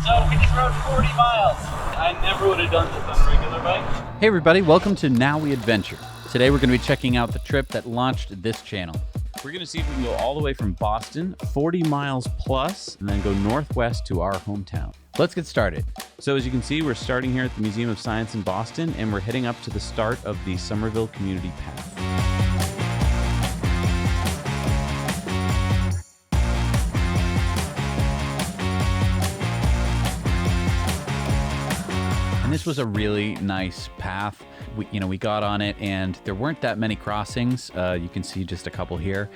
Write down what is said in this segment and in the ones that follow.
So we just rode 40 miles. I never would have done this on a regular bike. Hey everybody, welcome to Now We Adventure. Today we're going to be checking out the trip that launched this channel. We're going to see if we can go all the way from Boston, 40 miles plus, and then go northwest to our hometown. Let's get started. So as you can see, we're starting here at the Museum of Science in Boston, and we're heading up to the start of the Somerville Community Path. This was a really nice path. We got on it and there weren't that many crossings. You can see just a couple here.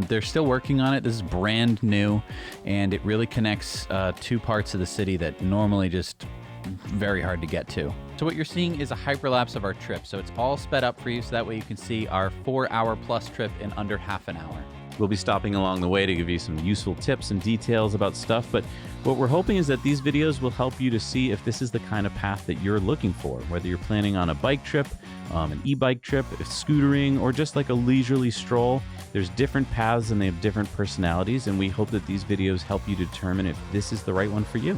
They're still working on it. This is brand new and it really connects two parts of the city that normally just very hard to get to. So what you're seeing is a hyperlapse of our trip. So it's all sped up for you so that way you can see our 4-hour plus trip in under half an hour. We'll be stopping along the way to give you some useful tips and details about stuff, but what we're hoping is that these videos will help you to see if this is the kind of path that you're looking for, whether you're planning on a bike trip, an e-bike trip, scootering, or just like a leisurely stroll. There's different paths and they have different personalities, and we hope that these videos help you determine if this is the right one for you.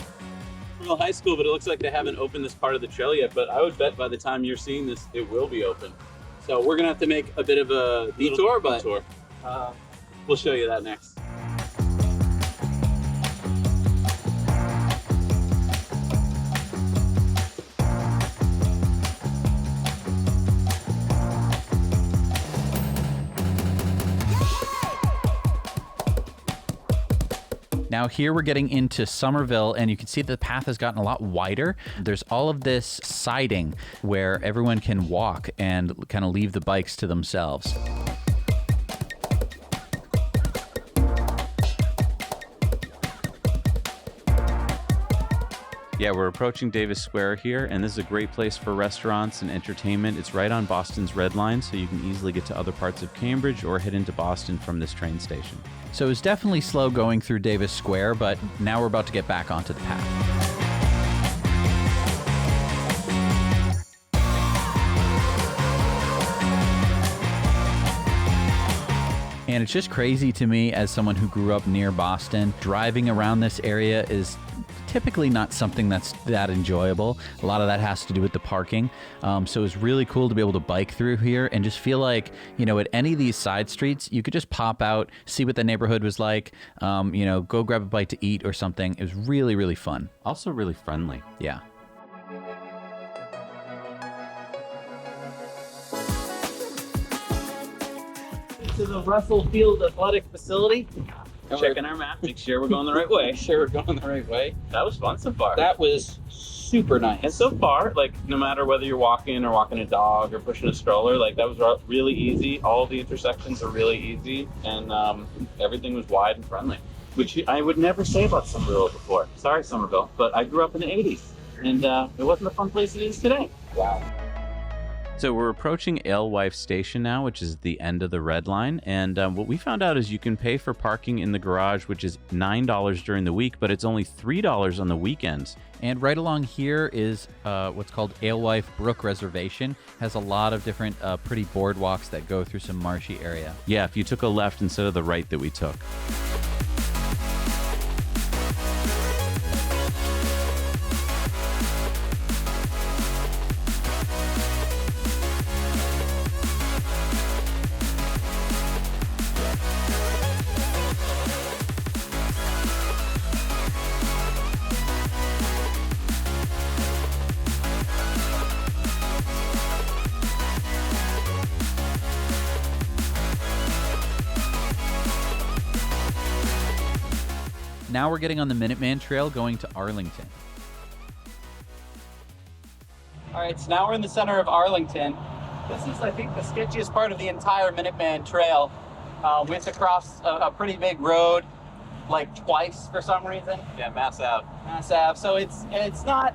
Well, high school, but it looks like they haven't opened this part of the trail yet, but I would bet by the time you're seeing this, it will be open. So we're gonna have to make a bit of a detour, but we'll show you that next. Now here we're getting into Somerville and you can see that the path has gotten a lot wider. There's all of this siding where everyone can walk and kind of leave the bikes to themselves. Yeah, we're approaching Davis Square here, and this is a great place for restaurants and entertainment. It's right on Boston's Red Line, so you can easily get to other parts of Cambridge or head into Boston from this train station. So it was definitely slow going through Davis Square, but now we're about to get back onto the path. And it's just crazy to me as someone who grew up near Boston. Driving around this area is typically not something that's that enjoyable. A lot of that has to do with the parking. So it's really cool to be able to bike through here and just feel like, at any of these side streets, you could just pop out, see what the neighborhood was like, go grab a bite to eat or something. It was really, really fun. Also really friendly. Yeah. To the Russell Field Athletic Facility. Checking our map, make sure we're going the right way. That was fun so far. That was super nice. And so far, like, no matter whether you're walking or walking a dog or pushing a stroller, like, that was really easy. All of the intersections are really easy, and everything was wide and friendly, which I would never say about Somerville before. Sorry, Somerville, but I grew up in the 80s, and it wasn't the fun place it is today. Wow. So we're approaching Alewife Station now, which is the end of the Red Line. And what we found out is you can pay for parking in the garage, which is $9 during the week, but it's only $3 on the weekends. And right along here is what's called Alewife Brook Reservation. Has a lot of different pretty boardwalks that go through some marshy area. Yeah, if you took a left instead of the right that we took. Now we're getting on the Minuteman Trail going to Arlington. All right, so now we're in the center of Arlington. This is, I think, the sketchiest part of the entire Minuteman Trail. We have to cross a pretty big road, like twice for some reason. Yeah, Mass Ave. Mass Ave. So it's not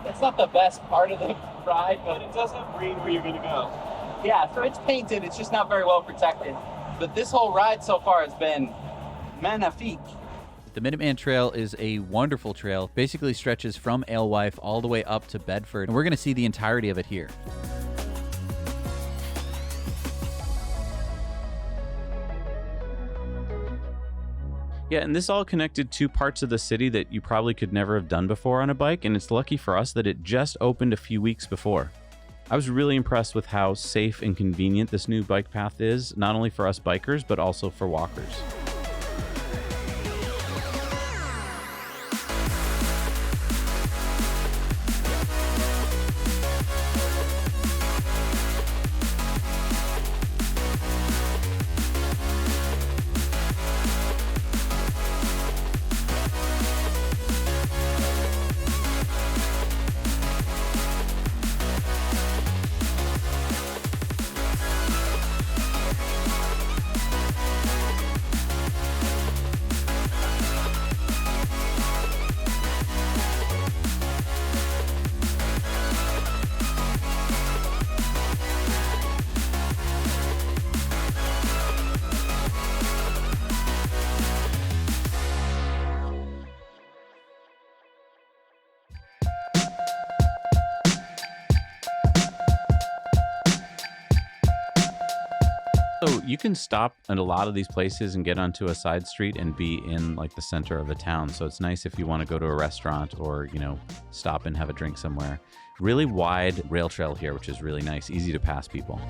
the best part of the ride, but It does have green where you're gonna go. yeah. So it's painted. It's just not very well protected. But this whole ride so far has been magnifique. The Minuteman Trail is a wonderful trail. Basically stretches from Alewife all the way up to Bedford. And we're going to see the entirety of it here. Yeah, and this all connected to parts of the city that you probably could never have done before on a bike, and it's lucky for us that it just opened a few weeks before. I was really impressed with how safe and convenient this new bike path is, not only for us bikers, but also for walkers. So you can stop at a lot of these places and get onto a side street and be in like the center of a town. So it's nice if you want to go to a restaurant or, you know, stop and have a drink somewhere. Really wide rail trail here, which is really nice, easy to pass people.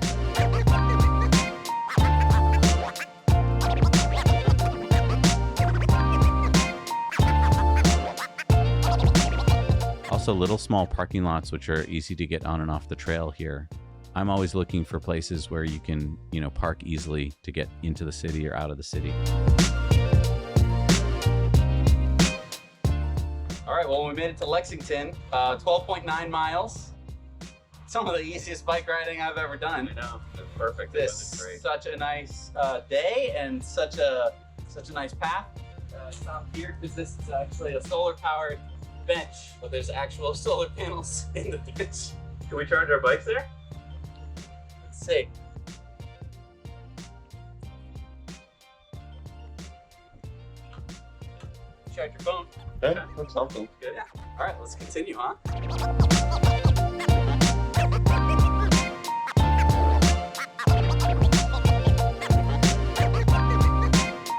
Also little small parking lots, which are easy to get on and off the trail here. I'm always looking for places where you can, you know, park easily to get into the city or out of the city. All right, well, we made it to Lexington, 12.9 miles. Some of the easiest bike riding I've ever done. I know, it's perfect. This is such a nice day and such a nice path. Stop here because this is actually a solar-powered bench, but there's actual solar panels in the bench. Can we charge our bikes there? Let's see. Charge your phone. Okay, that's something. Good. Yeah. All right, let's continue, huh?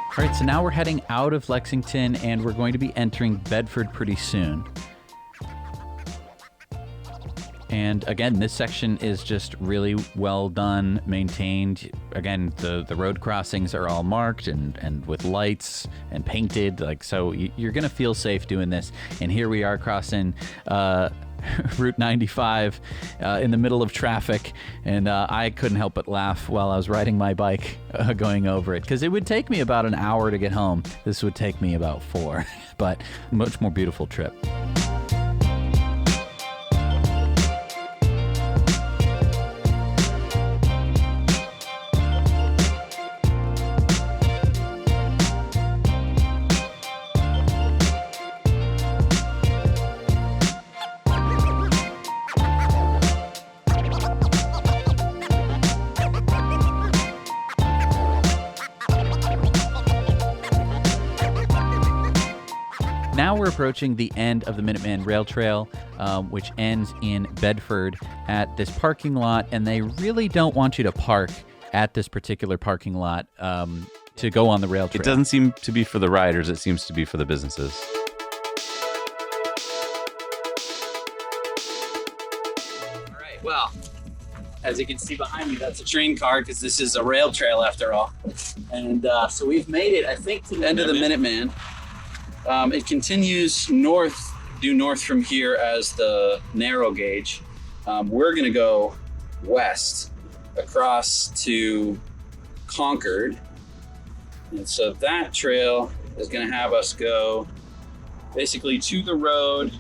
All right, so now we're heading out of Lexington and we're going to be entering Bedford pretty soon. And again, this section is just really well done, maintained. Again, the road crossings are all marked and with lights and painted. Like, so you're going to feel safe doing this. And here we are crossing Route 95 in the middle of traffic. And I couldn't help but laugh while I was riding my bike going over it. Because it would take me about an hour to get home. This would take me about 4. But much more beautiful trip. Now we're approaching the end of the Minuteman Rail Trail, which ends in Bedford at this parking lot, and they really don't want you to park at this particular parking lot to go on the rail trail. It doesn't seem to be for the riders, it seems to be for the businesses. All right, well, as you can see behind me, that's a train car because this is a rail trail after all. And so we've made it, I think, to the end of the Minuteman. It continues due north from here as the narrow gauge. We're going to go west across to Concord. And so that trail is going to have us go basically to the road.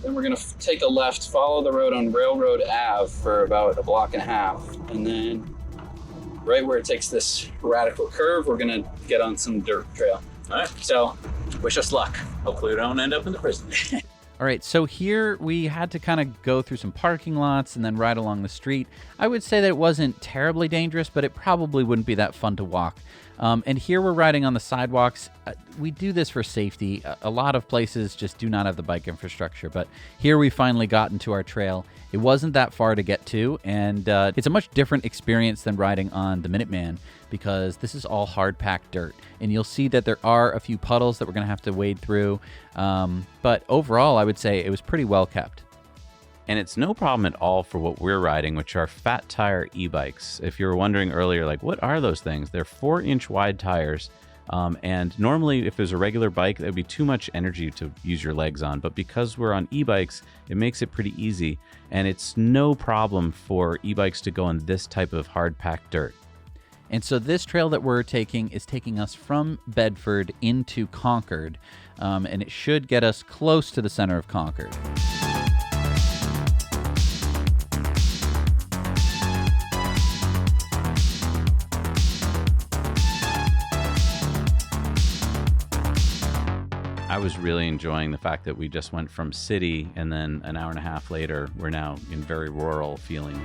Then we're going to take a left, follow the road on Railroad Ave for about a block and a half. And then right where it takes this radical curve, we're going to get on some dirt trail. All right. So wish us luck. Hopefully we don't end up in the prison. All right, so here we had to kind of go through some parking lots and then ride along the street. I would say that it wasn't terribly dangerous, but it probably wouldn't be that fun to walk. And here we're riding on the sidewalks. We do this for safety. A lot of places just do not have the bike infrastructure, but here we finally got into our trail. It wasn't that far to get to, and it's a much different experience than riding on the Minuteman because this is all hard-packed dirt. And you'll see that there are a few puddles that we're going to have to wade through. But overall, I would say it was pretty well kept. And it's no problem at all for what we're riding, which are fat tire e-bikes. If you were wondering earlier, like, what are those things? They're 4-inch wide tires. And normally, if it was a regular bike, that would be too much energy to use your legs on. But because we're on e-bikes, it makes it pretty easy. And it's no problem for e-bikes to go on this type of hard-packed dirt. And so this trail that we're taking is taking us from Bedford into Concord. And it should get us close to the center of Concord. I was really enjoying the fact that we just went from city and then an hour and a half later, we're now in very rural feeling.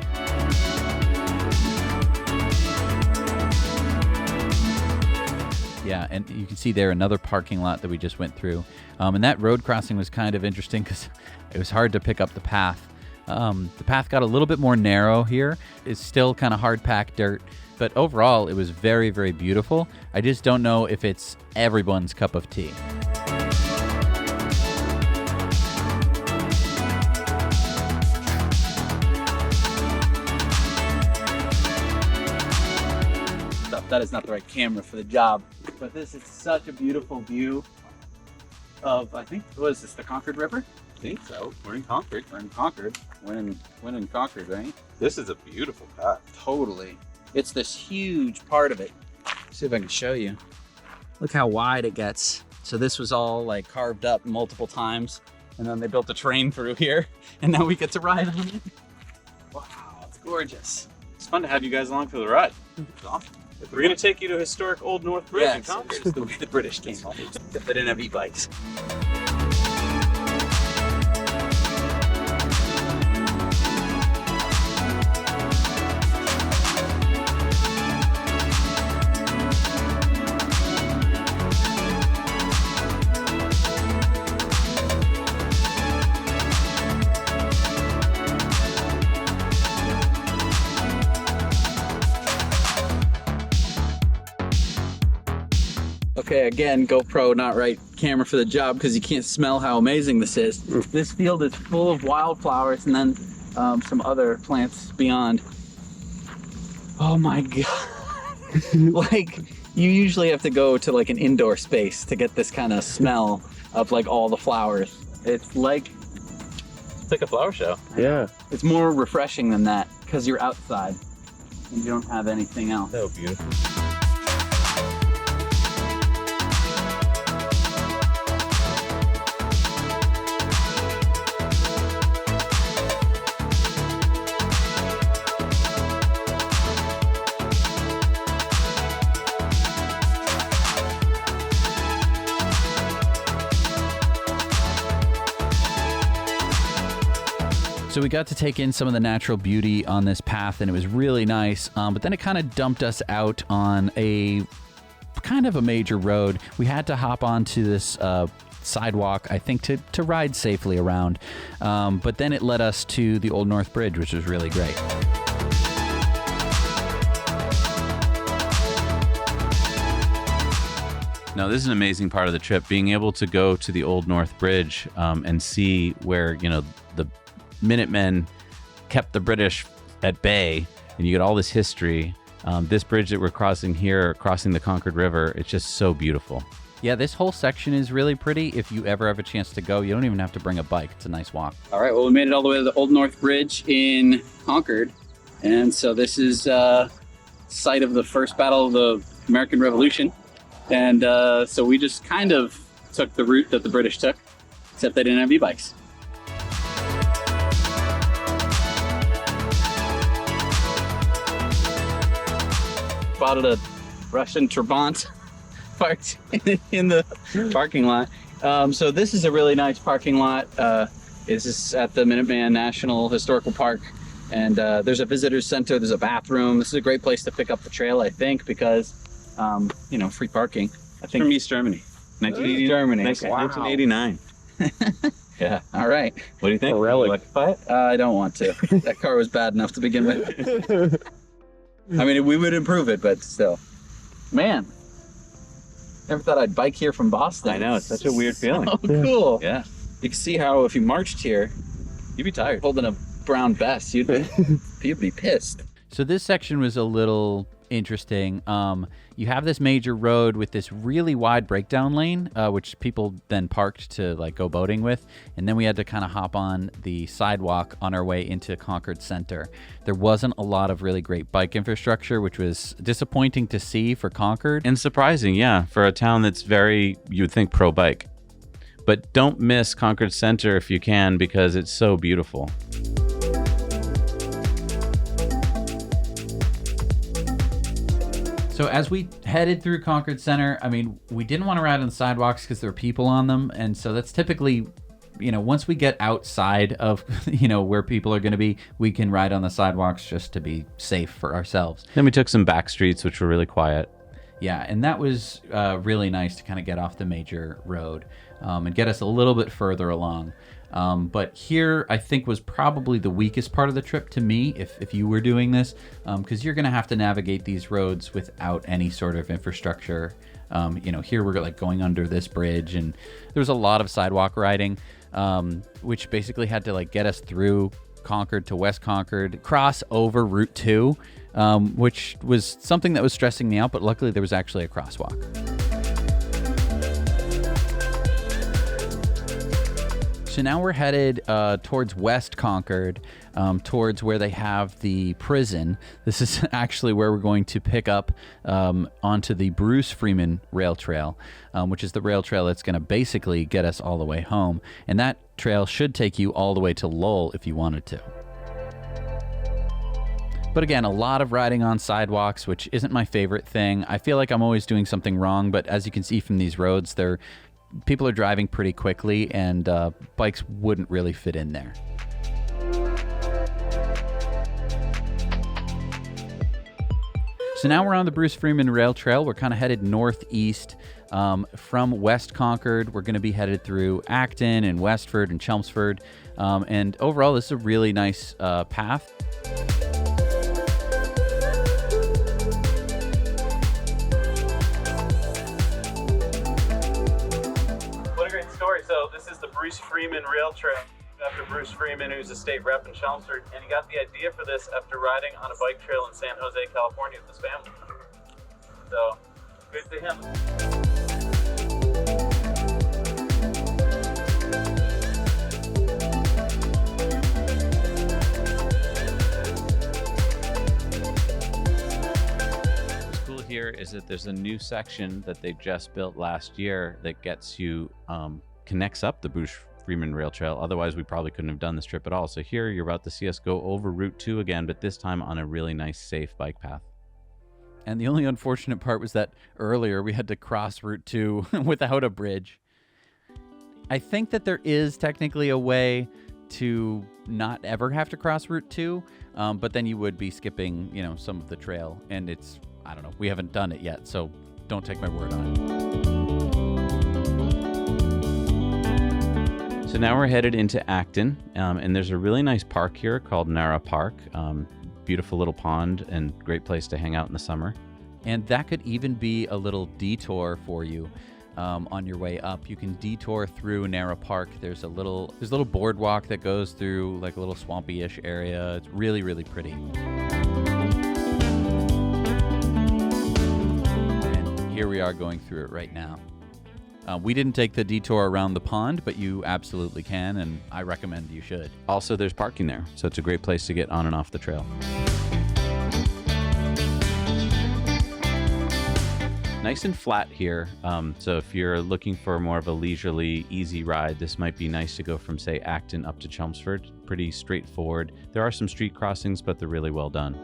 Yeah, and you can see there another parking lot that we just went through. And that road crossing was kind of interesting because it was hard to pick up the path. The path got a little bit more narrow here. It's still kind of hard-packed dirt. But overall, it was very, very beautiful. I just don't know if it's everyone's cup of tea. That is not the right camera for the job, but this is such a beautiful view of, I think, what is this, the Concord River? I think so. We're in Concord. We're in Concord. When in Concord, right? This is a beautiful path. Totally. It's this huge part of it. See if I can show you. Look how wide it gets. So this was all like carved up multiple times, and then they built a train through here, and now we get to ride on it. Wow, it's gorgeous. It's fun to have you guys along for the ride. It's awesome. We're going to take you to historic Old North Bridge in Concord. It's the way the British came home. They didn't have e-bikes. Okay, again, GoPro not right camera for the job because you can't smell how amazing this is. This field is full of wildflowers and then some other plants beyond. Oh my God. Like, you usually have to go to like an indoor space to get this kind of smell of like all the flowers. It's like a flower show. Yeah. It's more refreshing than that because you're outside and you don't have anything else. So beautiful. So we got to take in some of the natural beauty on this path, and it was really nice. But then it kind of dumped us out on a kind of a major road. We had to hop onto this sidewalk, I think, to ride safely around. But then it led us to the Old North Bridge, which was really great. Now, this is an amazing part of the trip, being able to go to the Old North Bridge and see where, you know, the Minutemen kept the British at bay, and you get all this history. This bridge that we're crossing here, crossing the Concord River, it's just so beautiful. Yeah, this whole section is really pretty. If you ever have a chance to go, you don't even have to bring a bike. It's a nice walk. All right, well, we made it all the way to the Old North Bridge in Concord. And so this is site of the first battle of the American Revolution. And so we just kind of took the route that the British took, except they didn't have e-bikes. Spotted a Russian Trabant parked in the parking lot. So this is a really nice parking lot. This is at the Minuteman National Historical Park. And there's a visitor's center, there's a bathroom. This is a great place to pick up the trail, I think, because free parking. I think From East Germany. 1980, Germany. 1989. Yeah. All right. What do you think? A relic. You like to buy it? I don't want to. That car was bad enough to begin with. I mean, we would improve it, but still. Man, never thought I'd bike here from Boston. I know, it's such a weird feeling. Oh, cool. Yeah. You can see how if you marched here, You'd be tired. holding a brown vest, you'd be pissed. So this section was a little interesting. You have this major road with this really wide breakdown lane, which people then parked to like go boating with, and then we had to kind of hop on the sidewalk on our way into Concord Center. There wasn't a lot of really great bike infrastructure, which was disappointing to see for Concord. And surprising, yeah, for a town that's very, you would think, pro-bike. But don't miss Concord Center if you can, because it's so beautiful. So as we headed through Concord Center, I mean, we didn't want to ride on the sidewalks because there were people on them. And so that's typically, once we get outside of, where people are going to be, we can ride on the sidewalks just to be safe for ourselves. Then we took some back streets, which were really quiet. Yeah, and that was really nice to kind of get off the major road and get us a little bit further along. But here, I think, was probably the weakest part of the trip to me, if you were doing this, because you're going to have to navigate these roads without any sort of infrastructure. Here we're like going under this bridge, and there was a lot of sidewalk riding, which basically had to like get us through Concord to West Concord, cross over Route 2, which was something that was stressing me out, but luckily there was actually a crosswalk. So now we're headed towards West Concord, towards where they have the prison. This is actually where we're going to pick up onto the Bruce Freeman rail trail, which is the rail trail that's going to basically get us all the way home. And that trail should take you all the way to Lowell if you wanted to. But again, a lot of riding on sidewalks, which isn't my favorite thing. I feel like I'm always doing something wrong, but as you can see from these roads, people are driving pretty quickly, and bikes wouldn't really fit in there. So now we're on the Bruce Freeman Rail Trail. We're kind of headed northeast from West Concord. We're going to be headed through Acton and Westford and Chelmsford. And overall, this is a really nice path. So this is the Bruce Freeman Rail Trail, after Bruce Freeman, who's a state rep in Chelmsford, and he got the idea for this after riding on a bike trail in San Jose, California with his family. So, good to him. What's cool here is that there's a new section that they just built last year that gets you connects up the Bruce Freeman Rail Trail. Otherwise, we probably couldn't have done this trip at all. So here you're about to see us go over Route 2 again, but this time on a really nice, safe bike path. And the only unfortunate part was that earlier we had to cross Route 2 without a bridge. I think that there is technically a way to not ever have to cross Route 2, but then you would be skipping, some of the trail. And I don't know, we haven't done it yet, so don't take my word on it. So now we're headed into Acton, and there's a really nice park here called Nara Park. Beautiful little pond and great place to hang out in the summer. And that could even be a little detour for you on your way up. You can detour through Nara Park. There's a little boardwalk that goes through like a little swampy-ish area. It's really, really pretty. And here we are going through it right now. We didn't take the detour around the pond, but you absolutely can, and I recommend you should. Also, there's parking there, so it's a great place to get on and off the trail. Nice and flat here, so if you're looking for more of a leisurely, easy ride, this might be nice to go from, say, Acton up to Chelmsford. Pretty straightforward. There are some street crossings, but they're really well done.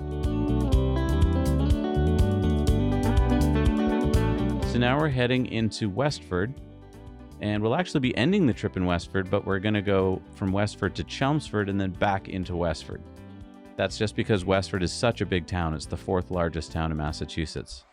So now we're heading into Westford, and we'll actually be ending the trip in Westford, but we're going to go from Westford to Chelmsford and then back into Westford. That's just because Westford is such a big town. It's the 4th largest town in Massachusetts.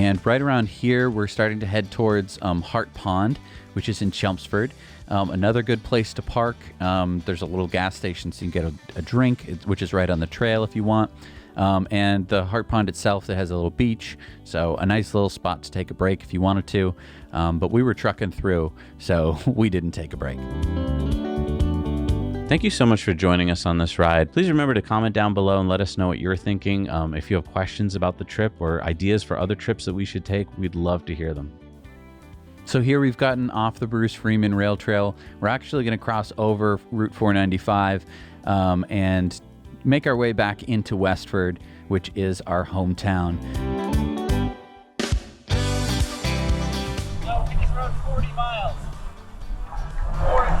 And right around here, we're starting to head towards Hart Pond, which is in Chelmsford. Another good place to park. There's a little gas station so you can get a drink, which is right on the trail if you want. And the Hart Pond itself that has a little beach, so a nice little spot to take a break if you wanted to. But we were trucking through, so we didn't take a break. Thank you so much for joining us on this ride. Please remember to comment down below and let us know what you're thinking. If you have questions about the trip or ideas for other trips that we should take, we'd love to hear them. So here we've gotten off the Bruce Freeman Rail Trail. We're actually going to cross over Route 495 and make our way back into Westford, which is our hometown. No, we just rode 40 miles. 40.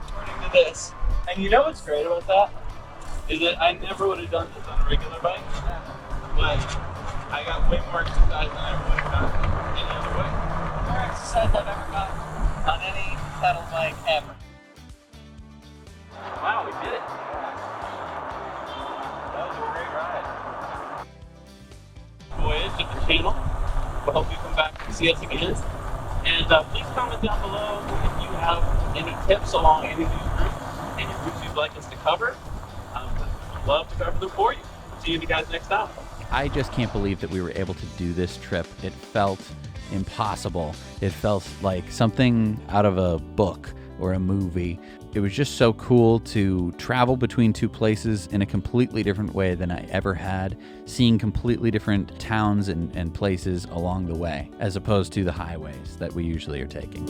According to this. And you know what's great about that? Is that I never would have done this on a regular bike, but I got way more exercise than I would have gotten any other way. More exercise I've ever gotten on any pedal bike ever. Wow, we did it. That was a great ride. Voyage of the channel. We hope you come back and see us again. And please comment down below if you have any tips along any of these routes, any routes you'd like us to cover. We'd love to cover them for you. See you guys next time. I just can't believe that we were able to do this trip. It felt impossible. It felt like something out of a book or a movie. It was just so cool to travel between two places in a completely different way than I ever had, seeing completely different towns and places along the way, as opposed to the highways that we usually are taking.